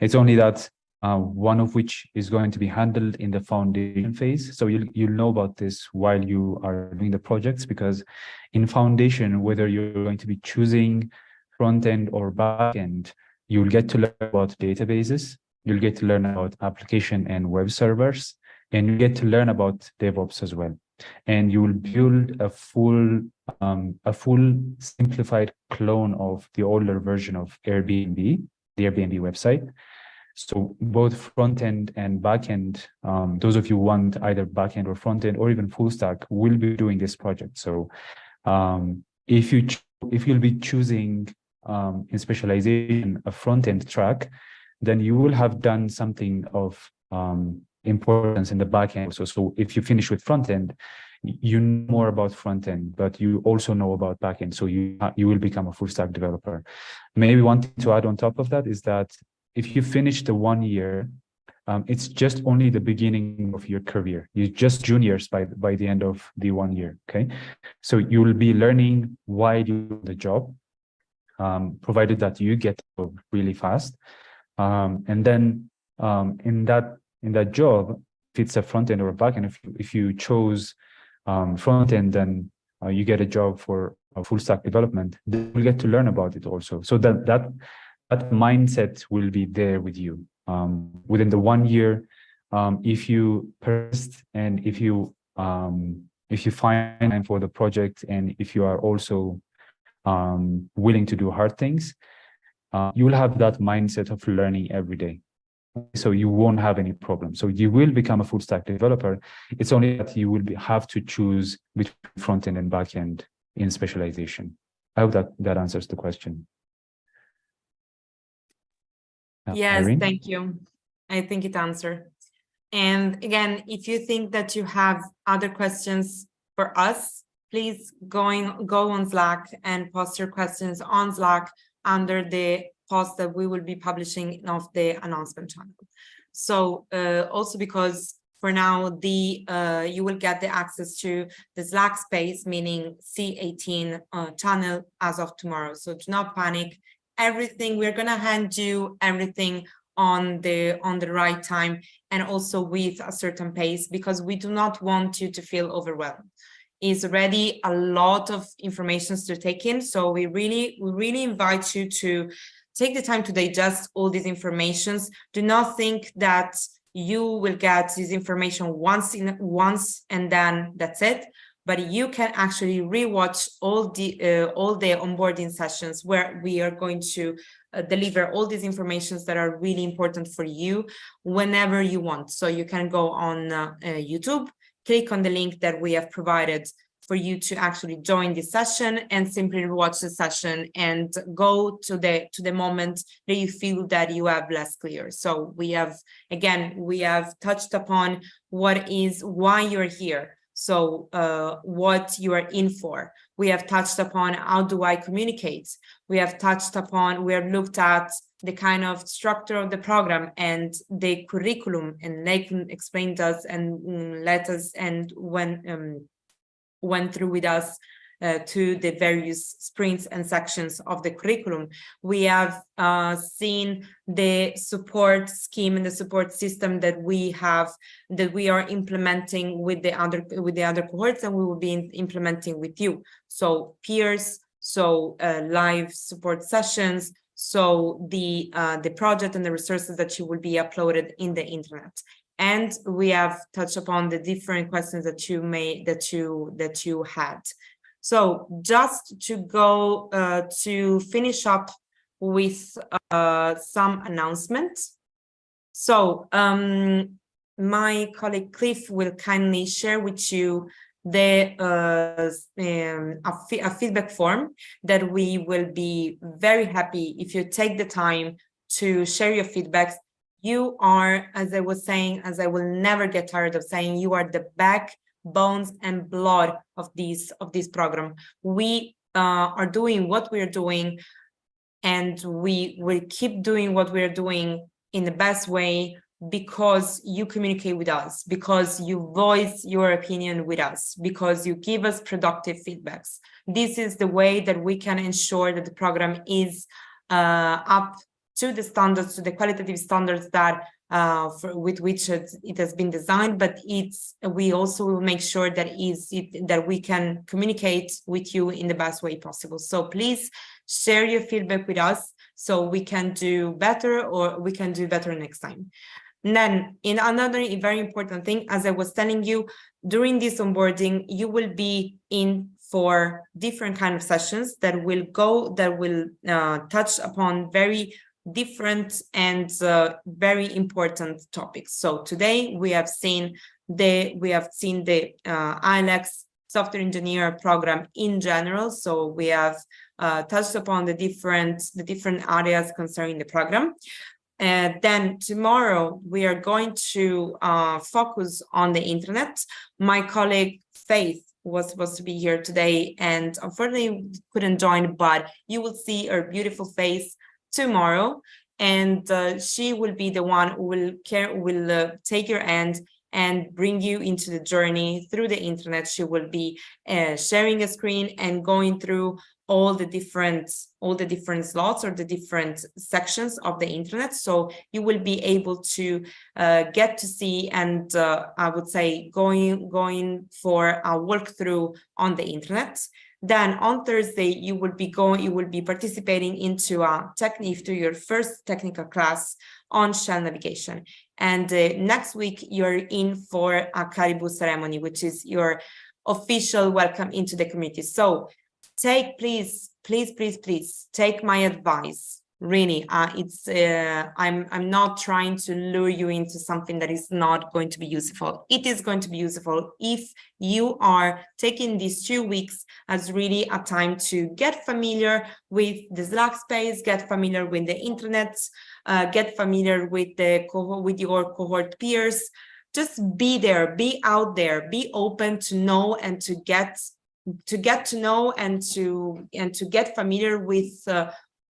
Speaker 1: It's only that one of which is going to be handled in the foundation phase. So you'll know about this while you are doing the projects, because in foundation, whether you're going to be choosing front end or back end, you'll get to learn about databases, you'll get to learn about application and web servers, and you get to learn about DevOps as well. And you will build a full simplified clone of the older version of Airbnb, the Airbnb website. So both front end and back end, those of you who want either back end or front end or even full stack, will be doing this project. So if you'll be choosing in specialization a front end track, then you will have done something of importance in the back end. So if you finish with front end, you know more about front end, but you also know about back end. So you will become a full stack developer. Maybe one thing to add on top of that is that if you finish the 1 year, it's just only the beginning of your career. You're just juniors by the end of the 1 year. Okay, so you will be learning why you do the job, provided that you get really fast. And then in that job, if it's a front end or a back end, if you chose front end, then you get a job for a full stack development. Then you'll get to learn about it also. So that mindset will be there with you within the 1 year. If you persist and if you find time for the project, and if you are also willing to do hard things, you will have that mindset of learning every day. So you won't have any problem. So you will become a full stack developer. It's only that you will have to choose between front end and back end in specialization. I hope that answers the question.
Speaker 3: Yes,
Speaker 1: Irene?
Speaker 3: thank you. I think it answered. And again, if you think that you have other questions for us, please go on Slack and post your questions on Slack under the post that we will be publishing of the announcement channel. So also because for now you will get the access to the Slack space, meaning C18 channel as of tomorrow. So do not panic. Everything we're gonna hand you everything on the right time, and also with a certain pace, because we do not want you to feel overwhelmed. It's already a lot of information to take in, so we really invite you to take the time to digest all these informations. Do not think that you will get this information once and then that's it. But you can actually rewatch all the onboarding sessions where we are going to deliver all these informations that are really important for you whenever you want. So you can go on YouTube, click on the link that we have provided for you to actually join the session and simply watch the session and go to the moment that you feel that you have less clear. So we have touched upon why you're here. So what you are in for. We have touched upon how do I communicate. We have looked at the kind of structure of the program and the curriculum, and Nathan explained us and let us and went through with us to the various sprints and sections of the curriculum. We have seen the support scheme and the support system that we are implementing with the other cohorts, and we will be implementing with you. So peers, so live support sessions, so the project and the resources that you will be uploaded in the internet. And we have touched upon the different questions that you had. So just to go to finish up with some announcements. So my colleague Cliff will kindly share with you a feedback form that we will be very happy if you take the time to share your feedbacks. You are, as I was saying, as I will never get tired of saying, you are the backbones and blood of this program. We are doing what we are doing, and we will keep doing what we are doing in the best way because you communicate with us, because you voice your opinion with us, because you give us productive feedbacks. This is the way that we can ensure that the program is up to the standards, to the qualitative standards that with which it has been designed, but we also will make sure that we can communicate with you in the best way possible. So please share your feedback with us so we can do better, or we can do better next time. And then in another very important thing, as I was telling you, during this onboarding, you will be in for different kind of sessions that will touch upon very different and very important topics. So today we have seen the ILEX software engineer program in general. So we have touched upon the different areas concerning the program. And then tomorrow we are going to focus on the internet. My colleague Faith was supposed to be here today and unfortunately couldn't join, but you will see her beautiful face tomorrow, and she will be the one who will take your hand and bring you into the journey through the internet. She will be sharing a screen and going through all the different slots or the different sections of the internet. So you will be able to get to see, and I would say going for a walkthrough on the internet. Then on Thursday, you will be participating into your first technical class on shell navigation. And next week, you're in for a Caribou ceremony, which is your official welcome into the community. So please take my advice. Really, I'm not trying to lure you into something that is not going to be useful. It is going to be useful if you are taking these 2 weeks as really a time to get familiar with the Slack space, get familiar with the internet, get familiar with your cohort peers. Just be there, be out there, be open to know and to get to know and to get familiar with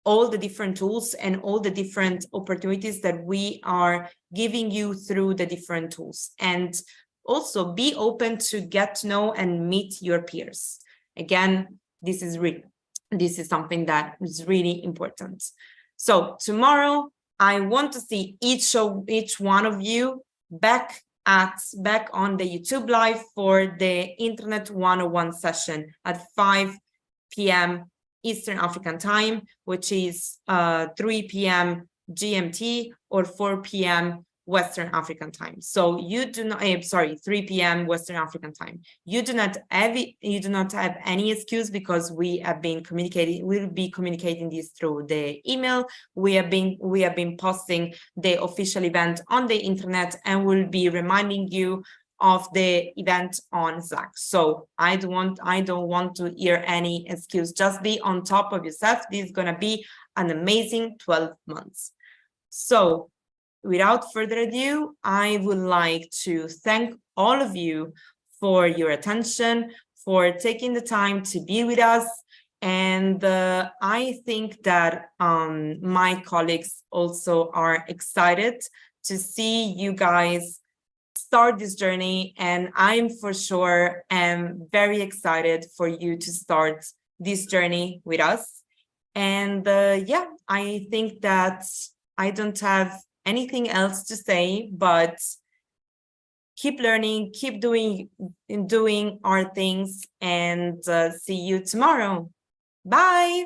Speaker 3: all the different tools and all the different opportunities that we are giving you through the different tools. And also be open to get to know and meet your peers. Again, this is something that is really important. So tomorrow, I want to see each one of you back on the YouTube live for the Internet 101 session at 5 p.m. Eastern African time, which is 3 p.m. GMT or 4 p.m. Western African time. So you do not, 3 p.m. Western African time. You do not have any excuse, because we'll be communicating this through the email. We have been posting the official event on the internet, and we'll be reminding you of the event on Slack. So I don't want to hear any excuse. Just be on top of yourself. This is gonna be an amazing 12 months. So without further ado, I would like to thank all of you for your attention, for taking the time to be with us. And I think that my colleagues also are excited to see you guys start this journey, and I'm for sure am very excited for you to start this journey with us. And yeah, I think that I don't have anything else to say, but keep learning, keep doing our things, and see you tomorrow. Bye.